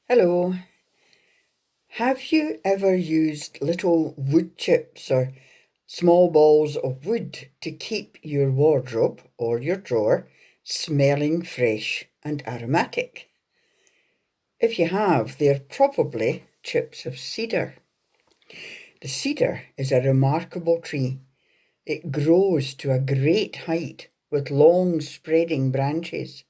Hello. Have you ever used little wood chips or small balls of wood to keep your wardrobe or your drawer smelling fresh and aromatic? If you have, they're probably chips of cedar. The cedar is a remarkable tree. It grows to a great height with long spreading branches.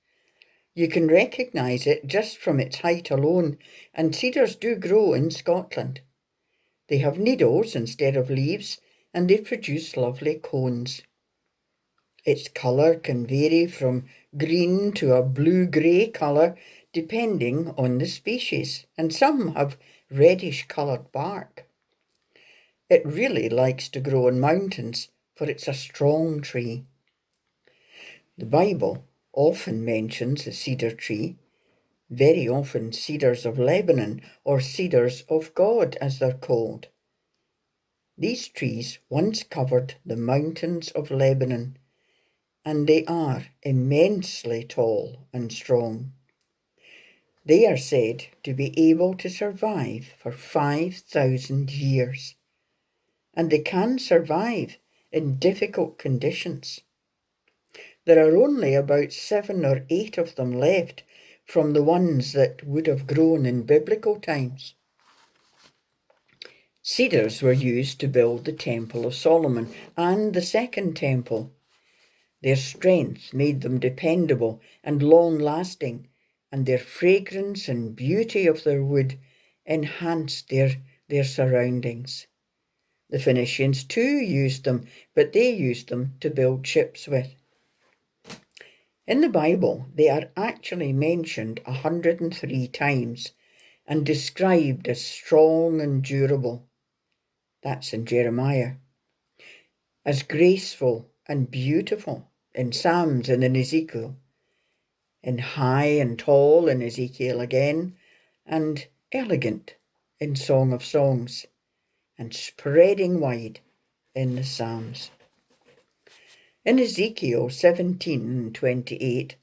You can recognise it just from its height alone, and cedars do grow in Scotland. They have needles instead of leaves, and they produce lovely cones. Its colour can vary from green to a blue-grey colour depending on the species, and some have reddish-coloured bark. It really likes to grow in mountains, for it's a strong tree. The Bible often mentions the cedar tree, very often cedars of Lebanon or cedars of God as they're called. These trees once covered the mountains of Lebanon, and they are immensely tall and strong. They are said to be able to survive for 5,000 years, and they can survive in difficult conditions. There are only about 7 or 8 of them left from the ones that would have grown in biblical times. Cedars were used to build the Temple of Solomon and the Second Temple. Their strength made them dependable and long-lasting, and their fragrance and beauty of their wood enhanced their surroundings. The Phoenicians too used them, but they used them to build ships with. In the Bible, they are actually mentioned 103 times and described as strong and durable. That's in Jeremiah. As graceful and beautiful in Psalms and in Ezekiel. In high and tall in Ezekiel again, and elegant in Song of Songs, and spreading wide in the Psalms. In Ezekiel 17:28,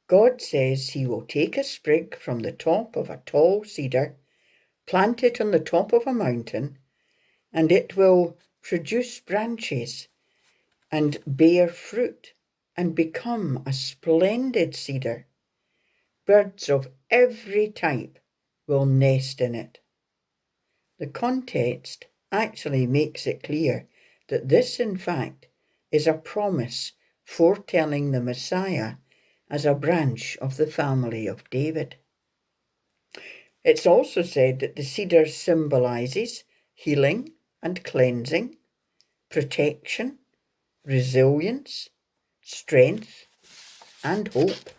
God says he will take a sprig from the top of a tall cedar, plant it on the top of a mountain, and it will produce branches and bear fruit and become a splendid cedar. Birds of every type will nest in it. The context actually makes it clear that this, in fact, is a promise foretelling the Messiah as a branch of the family of David. It's also said that the cedar symbolises healing and cleansing, protection, resilience, strength, and hope.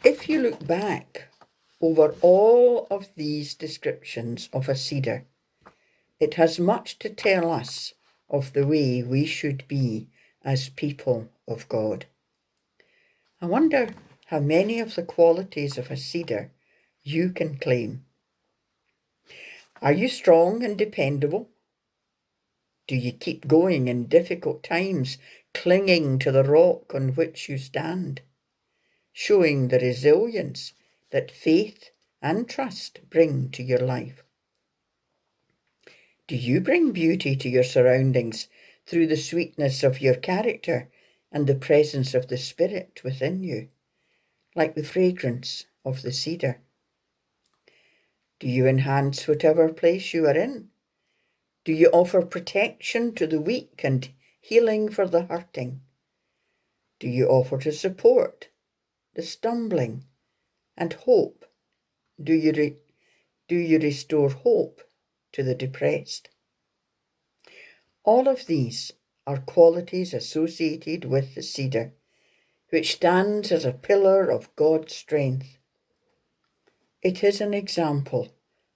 If you look back over all of these descriptions of a cedar, it has much to tell us of the way we should be as people of God. I wonder how many of the qualities of a cedar you can claim. Are you strong and dependable? Do you keep going in difficult times, clinging to the rock on which you stand, showing the resilience that faith and trust bring to your life? Do you bring beauty to your surroundings through the sweetness of your character and the presence of the Spirit within you, like the fragrance of the cedar? Do you enhance whatever place you are in? Do you offer protection to the weak and healing for the hurting? Do you offer to support the stumbling and hope? Do you restore hope to the depressed? All of these are qualities associated with the cedar, which stands as a pillar of God's strength. It is an example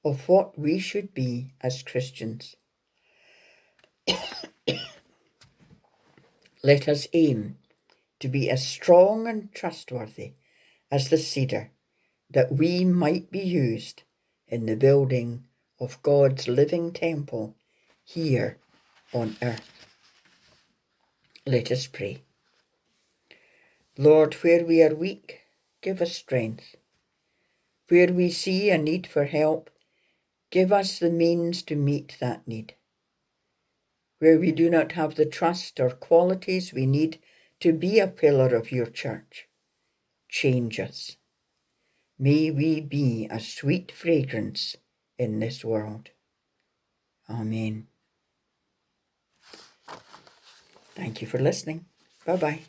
of what we should be as Christians. Let us aim to be as strong and trustworthy as the cedar, that we might be used in the building of God's living temple here on earth. Let us pray. Lord, where we are weak, give us strength. Where we see a need for help, give us the means to meet that need. Where we do not have the trust or qualities we need to be a pillar of your church, change us. May we be a sweet fragrance in this world. Amen. Thank you for listening. Bye-bye.